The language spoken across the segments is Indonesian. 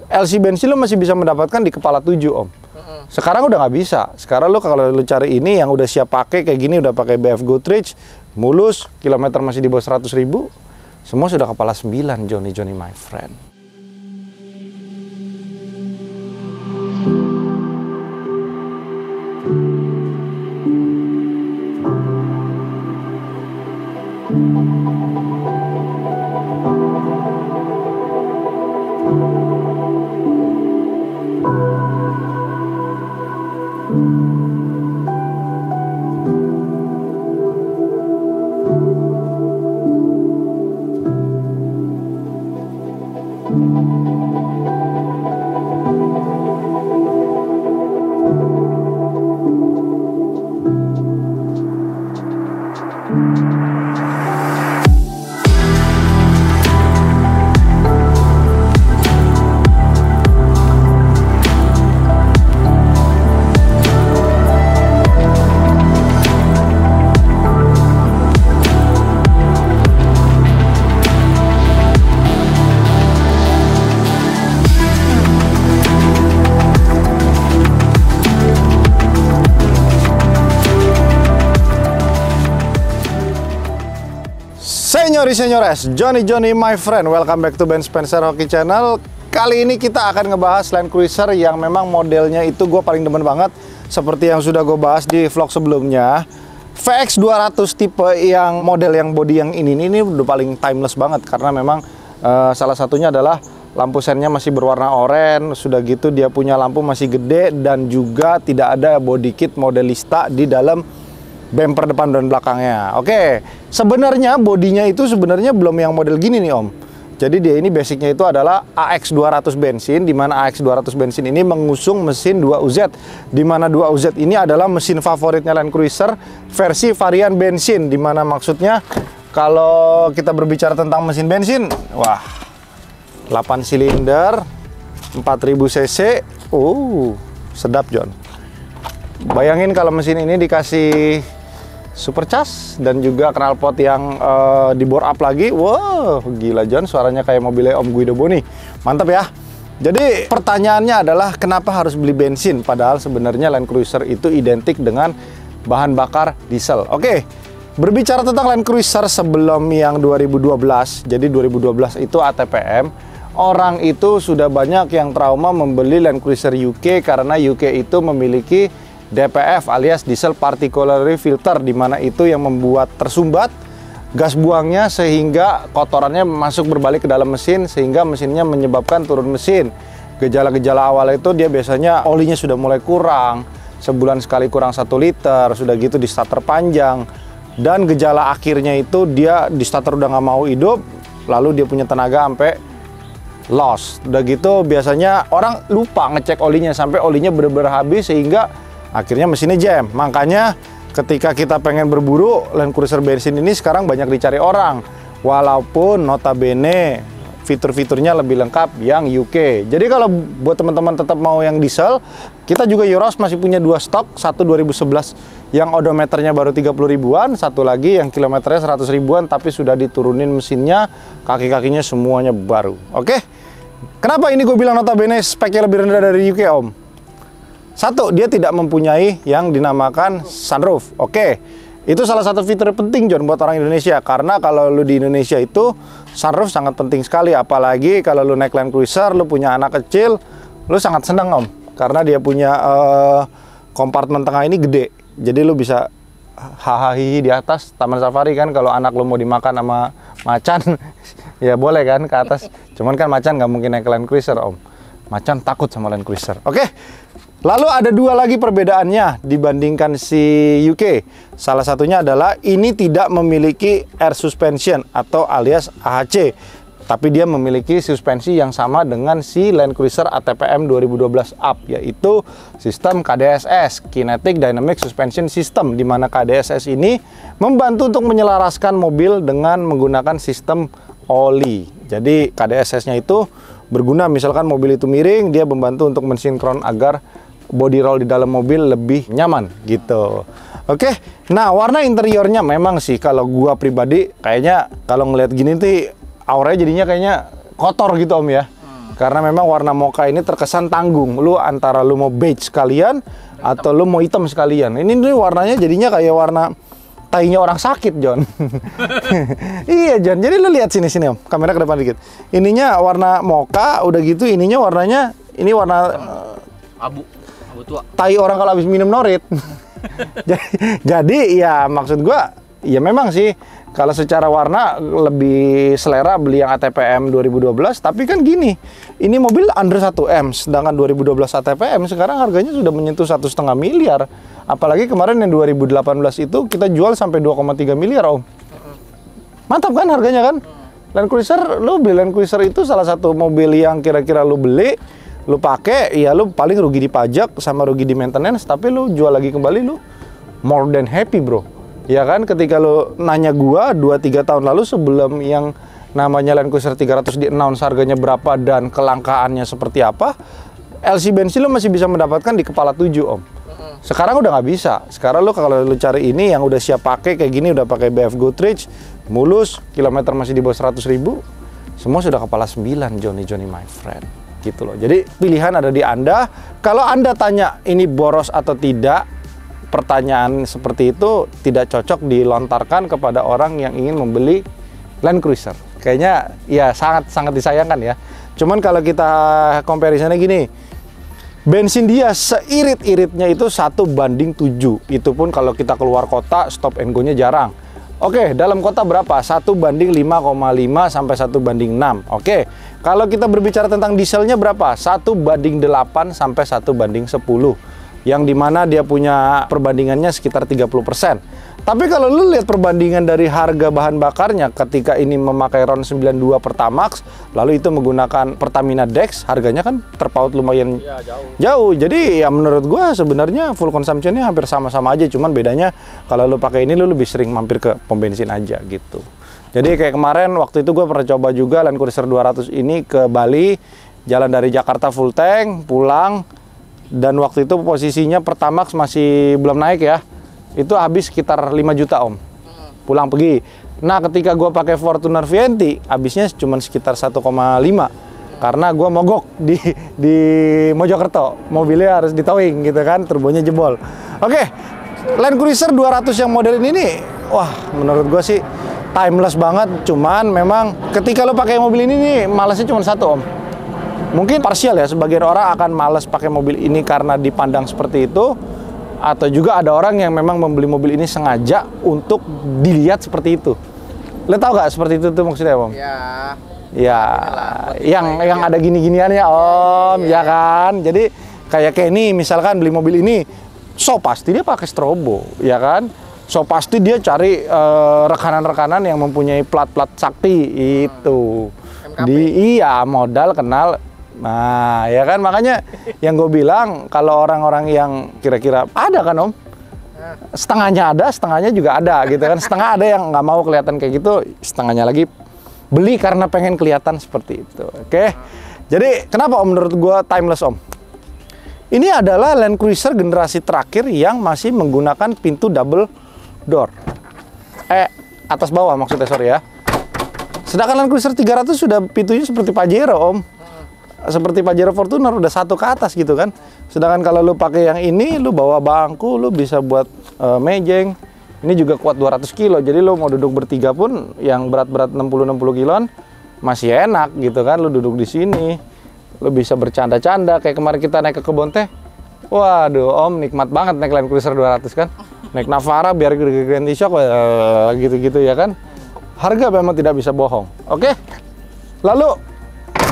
LC bensin lo masih bisa mendapatkan di kepala 7 Om. Sekarang udah nggak bisa. Sekarang lo kalau lo cari ini yang udah siap pakai kayak gini, udah pakai BF Goodrich, mulus, kilometer masih di bawah 100.000, semua sudah kepala 9 Johnny my friend. Senyores, Johnny my friend, welcome back to Ben Spencer Hoki Channel. Kali ini kita akan ngebahas Land Cruiser yang memang modelnya itu gue paling demen banget. Seperti yang sudah gue bahas di vlog sebelumnya, VX 200 tipe yang model yang body yang ini udah paling timeless banget. Karena memang salah satunya adalah lampu sennya masih berwarna oranye. Sudah gitu dia punya lampu masih gede dan juga tidak ada body kit modelista di dalam bumper depan dan belakangnya. Oke, sebenarnya bodinya itu sebenarnya belum yang model gini nih Om. Jadi dia ini basicnya itu adalah AX 200 bensin, di mana AX 200 bensin ini mengusung mesin 2UZ, di mana 2UZ ini adalah mesin favoritnya Land Cruiser versi varian bensin, di mana maksudnya kalau kita berbicara tentang mesin bensin, wah, 8 silinder, 4000 cc, sedap John. Bayangin kalau mesin ini dikasih supercharge dan juga knalpot yang di bore up lagi. Wow, gila John, suaranya kayak mobilnya Om Guido Boni. Mantap ya. Jadi pertanyaannya adalah kenapa harus beli bensin padahal sebenarnya Land Cruiser itu identik dengan bahan bakar diesel. Oke, berbicara tentang Land Cruiser sebelum yang 2012, jadi 2012 itu ATPM, orang itu sudah banyak yang trauma membeli Land Cruiser UK karena UK itu memiliki DPF alias diesel particulate filter, di mana itu yang membuat tersumbat gas buangnya sehingga kotorannya masuk berbalik ke dalam mesin sehingga mesinnya menyebabkan turun mesin. Gejala-gejala awal itu dia biasanya olinya sudah mulai kurang, sebulan sekali kurang 1 liter, sudah gitu di starter panjang, dan gejala akhirnya itu dia di starter udah nggak mau hidup, lalu dia punya tenaga sampai loss. Udah gitu biasanya orang lupa ngecek olinya sampai olinya bener-bener habis sehingga akhirnya mesinnya jam. Makanya ketika kita pengen berburu Land Cruiser bensin ini sekarang banyak dicari orang. Walaupun notabene fitur-fiturnya lebih lengkap yang UK. Jadi kalau buat teman-teman tetap mau yang diesel, kita juga Euros masih punya 2 stok. Satu 2011 yang odometernya baru 30 ribuan, satu lagi yang kilometernya 100 ribuan tapi sudah diturunin mesinnya, kaki-kakinya semuanya baru. Oke? Kenapa ini gue bilang notabene speknya lebih rendah dari UK Om? Satu, dia tidak mempunyai yang dinamakan sunroof. Oke, itu salah satu fitur penting John buat orang Indonesia. Karena kalau lu di Indonesia itu sunroof sangat penting sekali. Apalagi kalau lu naik Land Cruiser, lu punya anak kecil, lu sangat senang Om. Karena dia punya kompartemen tengah ini gede. Jadi lu bisa hahaha di atas taman safari kan. Kalau anak lu mau dimakan sama macan, ya boleh kan ke atas. Cuman kan macan nggak mungkin naik Land Cruiser Om. Macan takut sama Land Cruiser. Oke. Lalu ada 2 lagi perbedaannya dibandingkan si UK. Salah satunya adalah ini tidak memiliki air suspension atau alias AHC. Tapi dia memiliki suspensi yang sama dengan si Land Cruiser ATPM 2012 up, yaitu sistem KDSS, Kinetic Dynamic Suspension System, di mana KDSS ini membantu untuk menyelaraskan mobil dengan menggunakan sistem oli. Jadi KDSS-nya itu berguna misalkan mobil itu miring, dia membantu untuk mensinkron agar body roll di dalam mobil lebih nyaman gitu. Oke, nah warna interiornya memang sih kalau gua pribadi kayaknya kalau ngeliat gini tuh auranya jadinya kayaknya kotor gitu Om ya. Karena memang warna mocha ini terkesan tanggung. Lu antara lu mau beige sekalian atau lu mau hitam sekalian. Ini nih warnanya jadinya kayak warna tainya orang sakit, John. Iya, John. Jadi lu lihat sini Om. Kamera ke depan dikit. Ininya warna mocha, udah gitu ininya warnanya ini warna abu tua. Tai orang kalau habis minum norit. Jadi ya maksud gua ya memang sih kalau secara warna lebih selera beli yang ATPM 2012, tapi kan gini, ini mobil under 1M, sedangkan 2012 ATPM sekarang harganya sudah menyentuh 1,5 miliar. Apalagi kemarin yang 2018 itu kita jual sampai 2,3 miliar, Om. Mantap kan harganya kan? Land Cruiser, lu beli Land Cruiser itu salah satu mobil yang kira-kira lu beli, lu pakai, ya lu paling rugi di pajak sama rugi di maintenance, tapi lu jual lagi kembali lu more than happy, bro. Ya kan, ketika lo nanya gua 2-3 tahun lalu sebelum yang namanya Land Cruiser 300 di announce harganya berapa dan kelangkaannya seperti apa, LC bensin lo masih bisa mendapatkan di kepala 7, Om. Sekarang udah nggak bisa. Sekarang lo kalau lo cari ini yang udah siap pakai kayak gini, udah pakai BF Goodrich, mulus, kilometer masih di bawah 100.000, semua sudah kepala 9, Johnny my friend. Gitu loh. Jadi pilihan ada di Anda. Kalau Anda tanya ini boros atau tidak, pertanyaan seperti itu tidak cocok dilontarkan kepada orang yang ingin membeli Land Cruiser. Kayaknya ya sangat disayangkan ya. Cuman kalau kita comparisonnya gini, bensin dia seirit-iritnya itu 1:7. Itu pun kalau kita keluar kota, stop and go-nya jarang. Oke, dalam kota berapa? 1:5,5 sampai 1:6. Oke, kalau kita berbicara tentang dieselnya berapa? 1:8 sampai 1:10. Yang dimana dia punya perbandingannya sekitar 30%. Tapi kalau lu lihat perbandingan dari harga bahan bakarnya ketika ini memakai RON 92 Pertamax, lalu itu menggunakan Pertamina Dex, harganya kan terpaut lumayan ya, jauh. Jadi ya menurut gua sebenarnya full consumption-nya hampir sama-sama aja, cuman bedanya kalau lu pakai ini lu lebih sering mampir ke pom bensin aja gitu. Jadi kayak kemarin waktu itu gua pernah coba juga Land Cruiser 200 ini ke Bali, jalan dari Jakarta full tank, pulang. Dan waktu itu posisinya Pertamax masih belum naik ya. Itu habis sekitar 5 juta, Om. Pulang pergi. Nah, ketika gua pakai Fortuner VNT, habisnya cuma sekitar 1,5. Karena gua mogok di Mojokerto. Mobilnya harus di towing gitu kan, turbonya jebol. Oke. Land Cruiser 200 yang model ini nih, wah, menurut gua sih timeless banget. Cuman memang ketika lo pakai mobil ini nih, malesnya cuma satu, Om. Mungkin parsial ya, sebagian orang akan males pakai mobil ini karena dipandang seperti itu, atau juga ada orang yang memang membeli mobil ini sengaja untuk dilihat seperti itu. Lo tau gak seperti itu tuh maksudnya, Om? Ya, yang ada gini-giniannya, Om, ya kan? Jadi kayak Kenny misalkan beli mobil ini, so pasti dia pakai strobo, ya kan? So pasti dia cari rekanan-rekanan yang mempunyai plat-plat sakti itu. Iya, modal kenal. Nah, ya kan, makanya yang gue bilang kalau orang-orang yang kira-kira ada kan, Om, setengahnya ada, setengahnya juga ada gitu kan. Setengah ada yang nggak mau kelihatan kayak gitu, setengahnya lagi beli karena pengen kelihatan seperti itu. Oke, jadi kenapa, Om, menurut gue timeless, Om? Ini adalah Land Cruiser generasi terakhir yang masih menggunakan pintu double door, atas bawah maksudnya, sorry ya. Sedangkan Land Cruiser 300 sudah pintunya seperti Pajero, Om. Seperti Pajero Fortuner, udah satu ke atas gitu kan. Sedangkan kalau lu pakai yang ini, lu bawa bangku, lu bisa buat mejeng. Ini juga kuat 200 kilo, jadi lu mau duduk bertiga pun yang berat-berat 60 kiloan masih enak gitu kan. Lu duduk di sini, lu bisa bercanda-canda kayak kemarin kita naik ke kebun teh. Waduh, Om, nikmat banget naik Land Cruiser 200 kan. Naik Navara biar Grand Shock gitu-gitu ya kan. Harga memang tidak bisa bohong. Oke. Lalu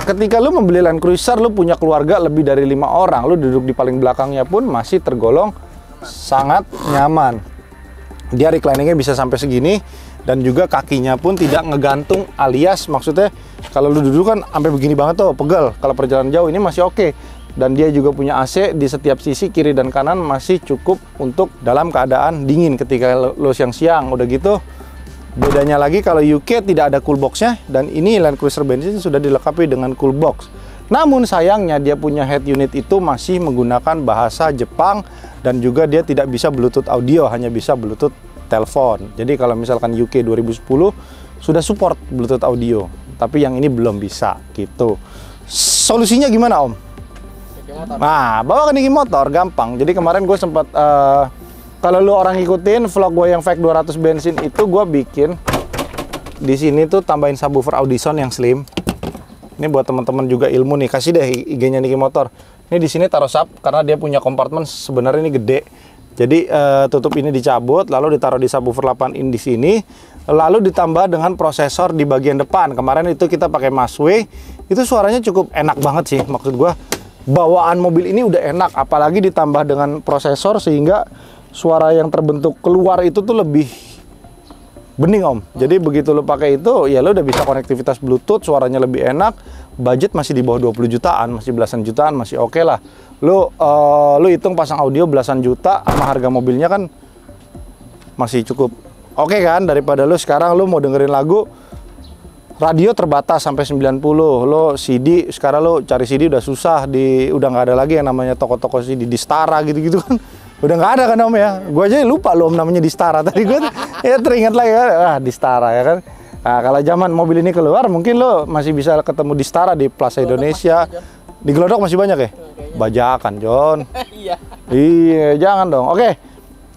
ketika lu membeli Land Cruiser, lu punya keluarga lebih dari 5 orang, lu duduk di paling belakangnya pun masih tergolong sangat nyaman. Dia recliningnya bisa sampai segini, dan juga kakinya pun tidak ngegantung, alias maksudnya kalau lu duduk kan sampai begini banget tuh, pegel. Kalau perjalanan jauh ini masih oke. Dan dia juga punya AC di setiap sisi, kiri dan kanan masih cukup untuk dalam keadaan dingin ketika lu siang-siang. Udah gitu, bedanya lagi kalau UK tidak ada cool box-nya, dan ini Land Cruiser bensin sudah dilengkapi dengan cool box. Namun sayangnya dia punya head unit itu masih menggunakan bahasa Jepang, dan juga dia tidak bisa Bluetooth audio, hanya bisa Bluetooth telepon. Jadi kalau misalkan UK 2010 sudah support Bluetooth audio, tapi yang ini belum bisa gitu. Solusinya gimana Om? Nah, bawa ke Niki Motor, gampang. Jadi kemarin gue sempat, kalau lu orang ngikutin vlog gue yang fake 200 bensin itu, gue bikin di sini tuh tambahin subwoofer Audison yang slim. Ini buat teman-teman juga ilmu nih, kasih deh IG-nya Niki Motor. Ini di sini taruh sub karena dia punya kompartemen sebenarnya ini gede. Jadi tutup ini dicabut, lalu ditaruh di subwoofer 8 in di sini, lalu ditambah dengan prosesor di bagian depan. Kemarin itu kita pakai Masway, itu suaranya cukup enak banget sih. Maksud gue, bawaan mobil ini udah enak, apalagi ditambah dengan prosesor sehingga suara yang terbentuk keluar itu tuh lebih bening Om. Jadi begitu lo pakai itu, ya lo udah bisa konektivitas Bluetooth, suaranya lebih enak. Budget masih di bawah 20 jutaan, masih belasan jutaan, masih oke lah. Lo hitung pasang audio belasan juta sama harga mobilnya kan masih cukup oke kan, daripada lo sekarang lo mau dengerin lagu radio terbatas sampai 90, lo CD sekarang lo cari CD udah susah, udah nggak ada lagi yang namanya toko-toko CD di Stara gitu-gitu kan. Udah nggak ada kan Om ya. Gue aja lupa lo Om namanya di Stara. Tadi gue ya teringat lagi kan, di Stara ya kan. Nah, kalau zaman mobil ini keluar mungkin lo masih bisa ketemu di Stara, di Plaza Indonesia. Di Glodok masih banyak ya? Bajakan John. Iya, jangan dong. Oke.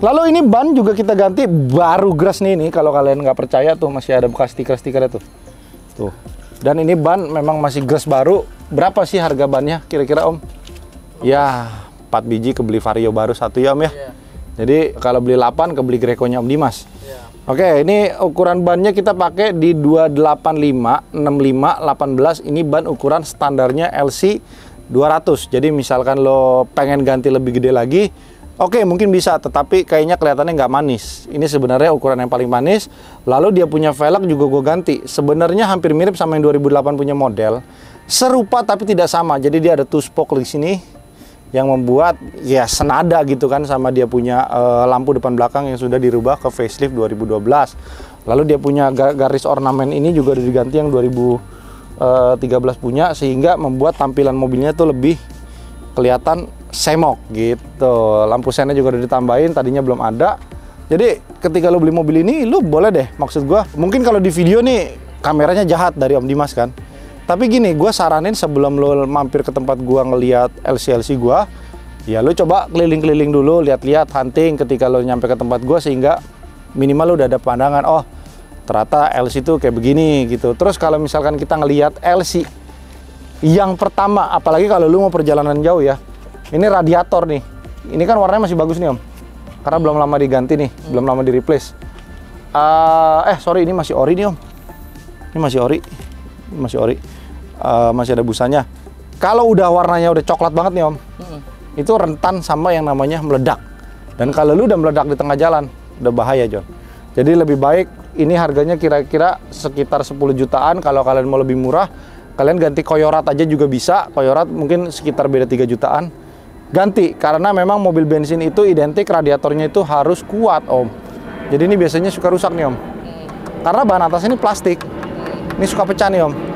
Lalu ini ban juga kita ganti baru gres nih. Kalau kalian nggak percaya tuh masih ada bekas stiker-stikernya tuh. Tuh. Dan ini ban memang masih gres baru. Berapa sih harga bannya kira-kira Om? Ya, 4 biji kebeli Vario baru 1 ya Om ya. Jadi kalau beli 8 kebeli Greco-nya Om Dimas. Oke, ini ukuran bannya kita pakai di 285, 65, 18. Ini ban ukuran standarnya LC 200. Jadi misalkan lo pengen ganti lebih gede lagi, oke mungkin bisa, tetapi kayaknya kelihatannya nggak manis. Ini sebenarnya ukuran yang paling manis. Lalu dia punya velg juga gue ganti. Sebenarnya hampir mirip sama yang 2008 punya model. Serupa tapi tidak sama. Jadi dia ada two spoke di sini yang membuat ya senada gitu kan sama dia punya lampu depan belakang yang sudah dirubah ke facelift 2012. Lalu dia punya garis ornamen ini juga udah diganti yang 2013 punya, sehingga membuat tampilan mobilnya tuh lebih kelihatan semok gitu. Lampu sennya juga udah ditambahin, tadinya belum ada. Jadi ketika lo beli mobil ini, lo boleh deh, maksud gua mungkin kalau di video nih kameranya jahat dari Om Dimas kan. Tapi gini, gue saranin sebelum lo mampir ke tempat gue ngeliat LC gue, ya lo coba keliling-keliling dulu, lihat-lihat, hunting ketika lo nyampe ke tempat gue, sehingga minimal lo udah ada pandangan, oh ternyata LC itu kayak begini gitu. Terus kalau misalkan kita ngelihat LC yang pertama, apalagi kalau lo mau perjalanan jauh ya, ini radiator nih, ini kan warnanya masih bagus nih Om, karena belum lama diganti nih, belum lama di replace. Sorry, ini masih ori nih Om, ini masih ori. Masih ada busanya. Kalau udah warnanya udah coklat banget nih Om, itu rentan sama yang namanya meledak. Dan kalau lu udah meledak di tengah jalan, udah bahaya John. Jadi lebih baik ini harganya kira-kira sekitar 10 jutaan. Kalau kalian mau lebih murah, kalian ganti koyorat aja juga bisa. Koyorat mungkin sekitar beda 3 jutaan. Ganti, karena memang mobil bensin itu identik radiatornya itu harus kuat Om. Jadi ini biasanya suka rusak nih Om, karena bahan atas ini plastik. Ini suka pecah nih Om.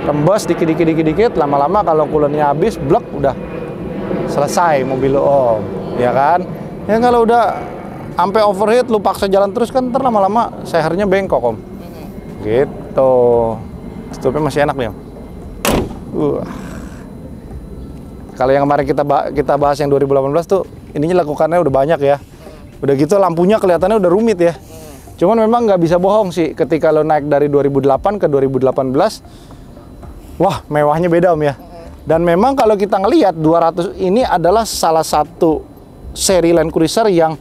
Rembes dikit-dikit, lama-lama kalau coolernya habis, blek, udah selesai mobil lo Om, ya kan? Ya kalau udah sampai overheat, lu paksa jalan terus kan, ntar lama-lama sehernya bengkok Om. Gitu. Stupnya masih enak nih Om. Kalau yang kemarin kita bahas yang 2018 tuh, ininya lakukannya udah banyak ya. Udah gitu lampunya kelihatannya udah rumit ya. Cuman memang nggak bisa bohong sih, ketika lo naik dari 2008 ke 2018, wah mewahnya beda Om ya. Dan memang kalau kita ngelihat 200 ini adalah salah satu seri Land Cruiser yang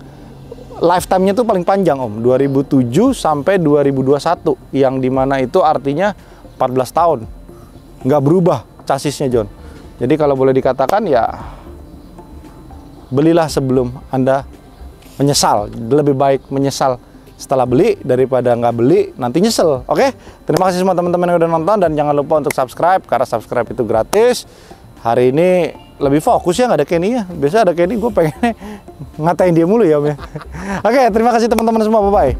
lifetime-nya tuh paling panjang Om, 2007 sampai 2021, yang dimana itu artinya 14 tahun nggak berubah chassisnya John. Jadi kalau boleh dikatakan ya, belilah sebelum Anda menyesal. Lebih baik menyesal setelah beli daripada nggak beli nanti nyesel. Oke, terima kasih semua teman-teman yang udah nonton, dan jangan lupa untuk subscribe karena subscribe itu gratis. Hari ini lebih fokus ya, nggak ada Kenny ya. Biasa ada Kenny, gue pengen ngatain dia mulu ya Om ya. Oke, terima kasih teman-teman semua, bye bye.